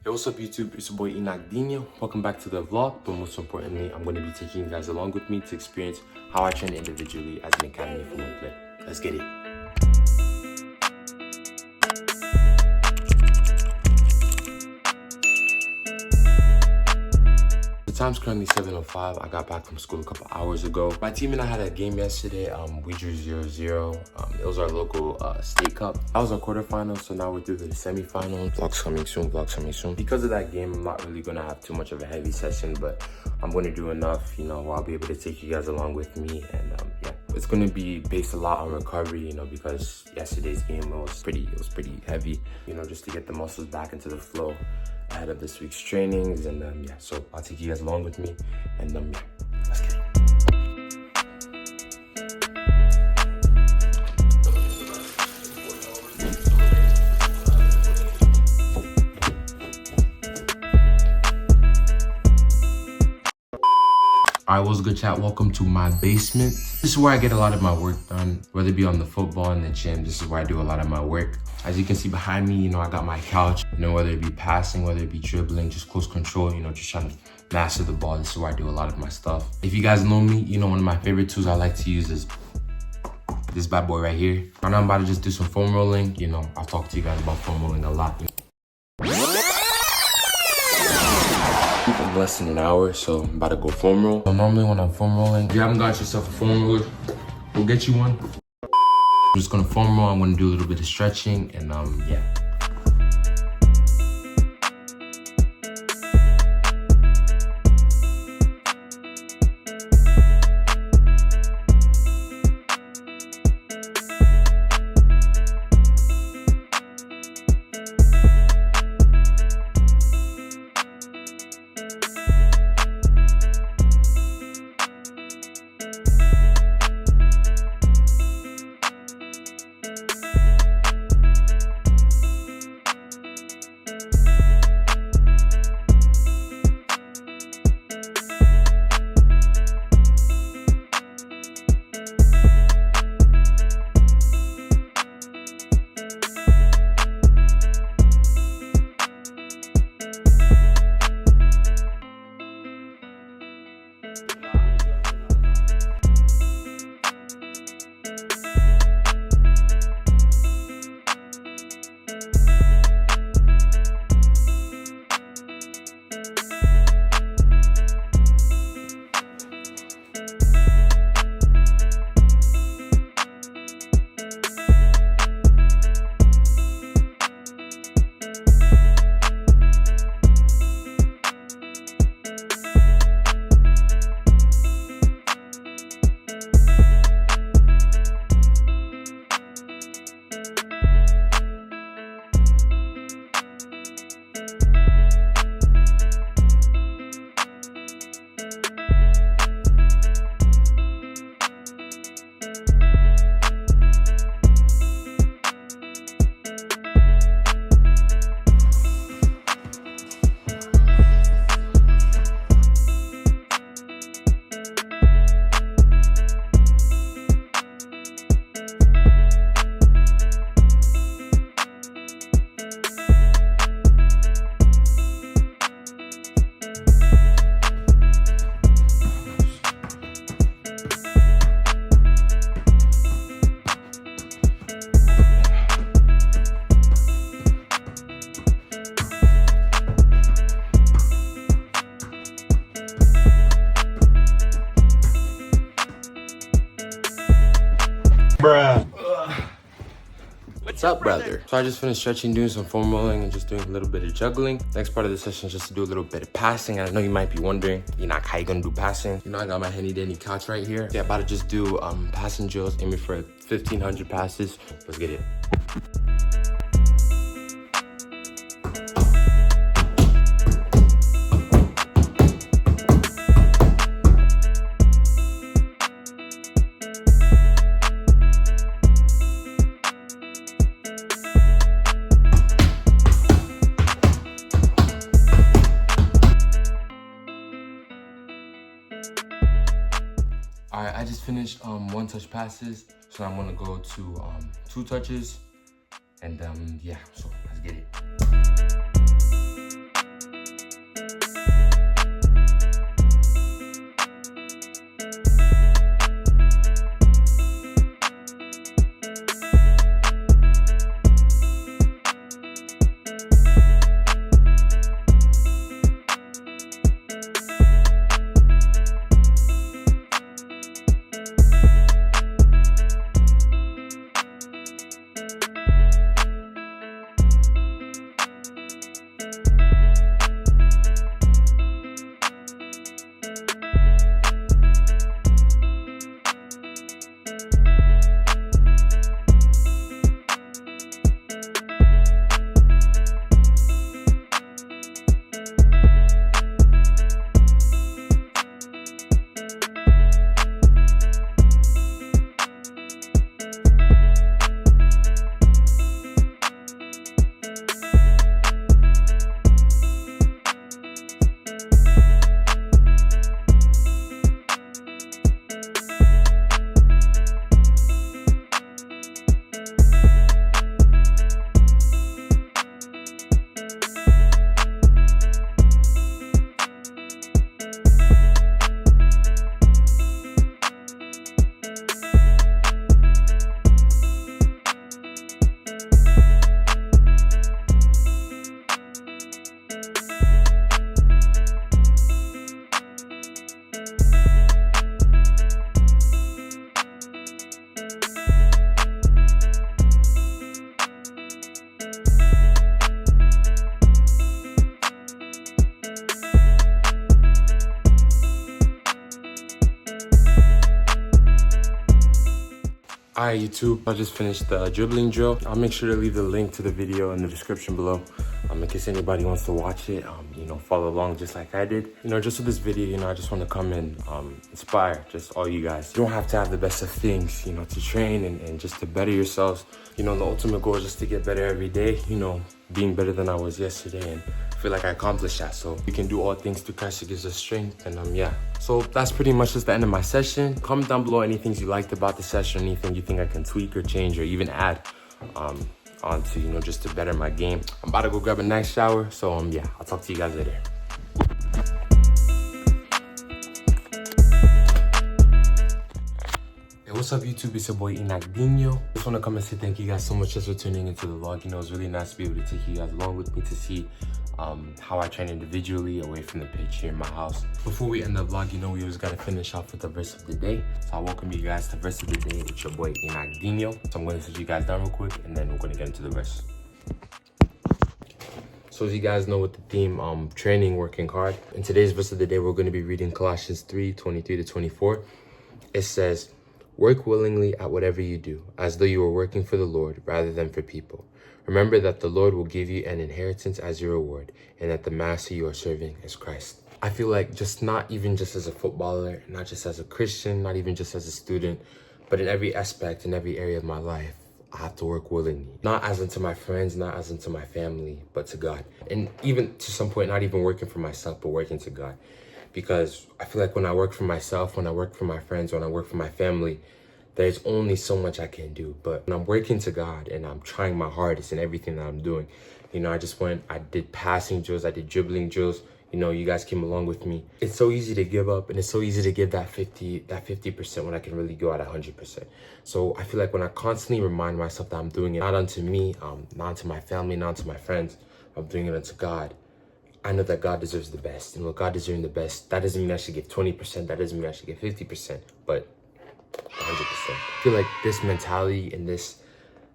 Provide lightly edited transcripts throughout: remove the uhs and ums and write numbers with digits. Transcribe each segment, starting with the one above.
Hey, what's up YouTube? It's your boy Dino. Welcome back to the vlog, but most importantly, I'm going to be taking you guys along with me to experience how I train individually as an academy FOLAN player. Let's get it. The time's currently 7:05. I got back from school a couple hours ago. My team and I had a game yesterday. We drew 0-0. It was our local state cup. That was our quarterfinals, so now we're through the semifinals. Vlogs coming soon, Because of that game, I'm not really gonna have too much of a heavy session, but I'm gonna do enough, where I'll be able to take you guys along with me. And yeah, it's gonna be based a lot on recovery, because yesterday's game was pretty heavy, just to get the muscles back into the flow ahead of this week's trainings. And yeah, so I'll take you guys along with me, and yeah, let's get it. Alright, what's good, chat? Welcome to my basement. This is where I get a lot of my work done, whether it be on the football and the gym. This is where I do a lot of my work. As you can see behind me, I got my couch, whether it be passing, whether it be dribbling, just close control, just trying to master the ball. This is where I do a lot of my stuff. If you guys know me, one of my favorite tools I like to use is this bad boy right here. Right now I'm about to just do some foam rolling. I've talked to you guys about foam rolling a lot. In less than an hour, so I'm about to go foam roll. So normally when I'm foam rolling, if you haven't got yourself a foam roller, go get you one. I'm just gonna foam roll. I'm gonna do a little bit of stretching, and yeah. What's up, brother? So I just finished stretching, doing some foam rolling, and just doing a little bit of juggling. Next part of the session is just to do a little bit of passing. And I know you might be wondering, how you gonna do passing? I got my handy dandy couch right here. Yeah, about to just do passing drills, aiming for 1,500 passes. Let's get it. All right, I just finished one touch passes, so I'm gonna go to 2 touches, and yeah, so let's get it. Alright YouTube, I just finished the dribbling drill. I'll make sure to leave the link to the video in the description below. In case anybody wants to watch it, follow along just like I did. Just with this video, I just want to come and inspire just all you guys. You don't have to have the best of things, to train and just to better yourselves. The ultimate goal is just to get better every day, being better than I was yesterday, and I feel like I accomplished that. So we can do all things through Christ who gives us strength, and yeah. So that's pretty much just the end of my session. Comment down below any things you liked about the session, anything you think I can tweak or change or even add onto, just to better my game. I'm about to go grab a nice shower, so yeah, I'll talk to you guys later. Hey, what's up YouTube? It's your boy Inagdino. Just want to come and say thank you guys so much just for tuning into the vlog. It's really nice to be able to take you guys along with me to see how I train individually away from the pitch here in my house. Before we end the vlog, we always got to finish off with the verse of the day. So I welcome you guys to verse of the day with your boy Inagdino. So I'm going to sit you guys down real quick and then we're going to get into the verse. So as you guys know, with the theme training, working hard, in today's verse of the day, we're going to be reading Colossians 3:23-24. It says, "Work willingly at whatever you do, as though you were working for the Lord rather than for people. Remember that the Lord will give you an inheritance as your reward, and that the master you are serving is Christ." I feel like not even just as a footballer, not just as a Christian, not even just as a student, but in every aspect, in every area of my life, I have to work willingly. Not as unto my friends, not as unto my family, but to God. And even to some point, not even working for myself, but working to God. Because I feel like when I work for myself, when I work for my friends, when I work for my family, there's only so much I can do. But when I'm working to God and I'm trying my hardest in everything that I'm doing, I did passing drills, I did dribbling drills, you guys came along with me. It's so easy to give up, and it's so easy to give that 50% when I can really go at 100%. So I feel like when I constantly remind myself that I'm doing it not unto me, not unto my family, not unto my friends, I'm doing it unto God, I know that God deserves the best. And with God deserving the best, that doesn't mean I should give 20%, that doesn't mean I should give 50%, but 100%. I feel like this mentality and this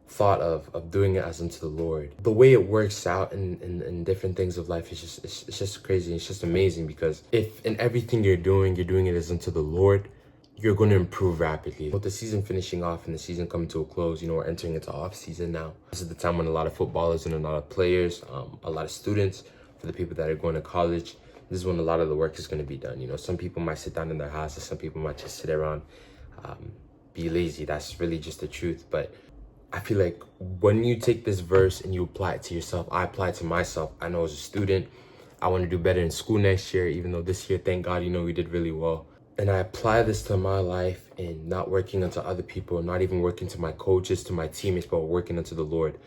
thought of doing it as unto the Lord, the way it works out in different things of life, it's just crazy. It's just amazing, because if in everything you're doing it as unto the Lord, you're going to improve rapidly. With the season finishing off and the season coming to a close, we're entering into off season now. This is the time when a lot of footballers and a lot of players, a lot of students, for the people that are going to college, this is when a lot of the work is going to be done. Some people might sit down in their houses, some people might just sit around, be lazy. That's really just the truth. But I feel like when you take this verse and you apply it to yourself, I apply it to myself. I know as a student, I want to do better in school next year, even though this year, thank God, we did really well. And I apply this to my life and not working unto other people, not even working to my coaches, to my teammates, but working unto the Lord.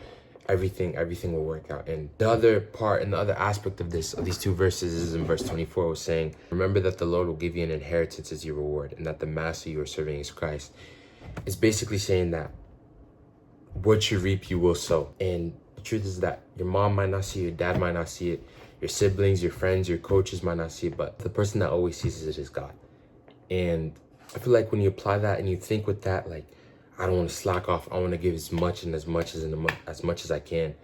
Everything will work out. And the other part and the other aspect of these two verses is in verse 24, was saying, "Remember that the Lord will give you an inheritance as your reward, and that the master you are serving is Christ." It's basically saying that what you reap, you will sow. And the truth is that your mom might not see it, your dad might not see it, your siblings, your friends, your coaches might not see it, but the person that always sees it is God. And I feel like when you apply that and you think with that, like, I don't want to slack off, I want to give as much as I can,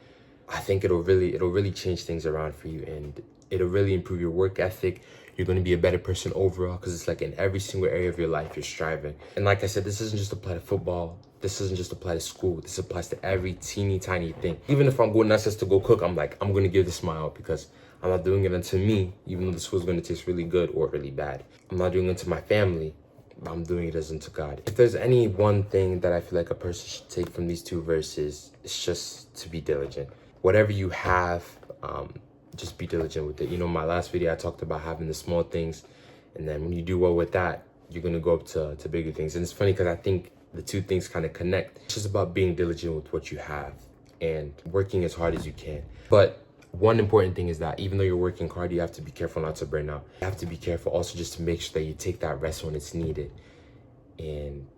I think it'll really change things around for you, and it'll really improve your work ethic. You're going to be a better person overall, because it's like in every single area of your life, you're striving. And like I said, this doesn't just apply to football. This doesn't just apply to school. This applies to every teeny tiny thing. Even if I'm going nuts to go cook, I'm going to give this my all, because I'm not doing it unto me, even though this food's going to taste really good or really bad. I'm not doing it to my family. I'm doing it as unto God. If there's any one thing that I feel like a person should take from these two verses, it's just to be diligent. Whatever you have, just be diligent with it. My last video, I talked about having the small things, and then when you do well with that, you're going to go up to bigger things. And it's funny, because I think the two things kind of connect. It's just about being diligent with what you have and working as hard as you can. But one important thing is that even though you're working hard, you have to be careful not to burn out. You have to be careful also just to make sure that you take that rest when it's needed. And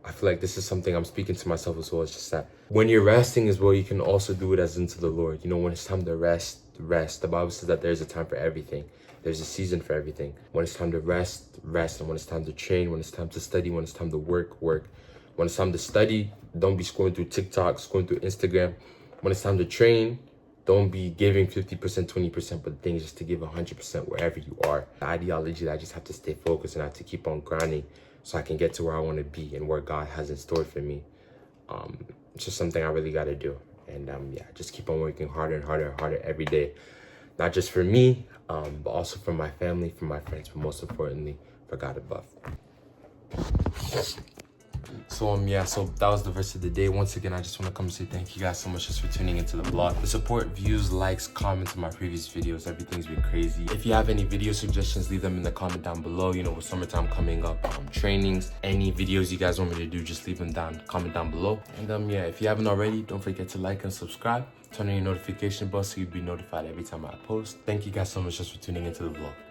I feel like this is something I'm speaking to myself as well. It's just that when you're resting as well, you can also do it as unto the Lord. When it's time to rest. The Bible says that there's a time for everything. There's a season for everything. When it's time to rest. And when it's time to train, when it's time to study, when it's time to work. When it's time to study, don't be scrolling through TikTok, scrolling through Instagram. When it's time to train, don't be giving 50%, 20%, but the thing is just to give 100% wherever you are. The ideology that I just have to stay focused and I have to keep on grinding so I can get to where I want to be and where God has in store for me. It's just something I really got to do. And yeah, just keep on working harder and harder and harder every day. Not just for me, but also for my family, for my friends, but most importantly, for God above. So yeah, so that was the verse of the day. Once again, I just want to come and say thank you guys so much just for tuning into the vlog. The support, views, likes, comments on my previous videos, everything's been crazy. If you have any video suggestions, leave them in the comment down below. You know, with summertime coming up, trainings, any videos you guys want me to do, just leave them down, comment down below. And yeah, if you haven't already, don't forget to like and subscribe. Turn on your notification bell so you'll be notified every time I post. Thank you guys so much just for tuning into the vlog.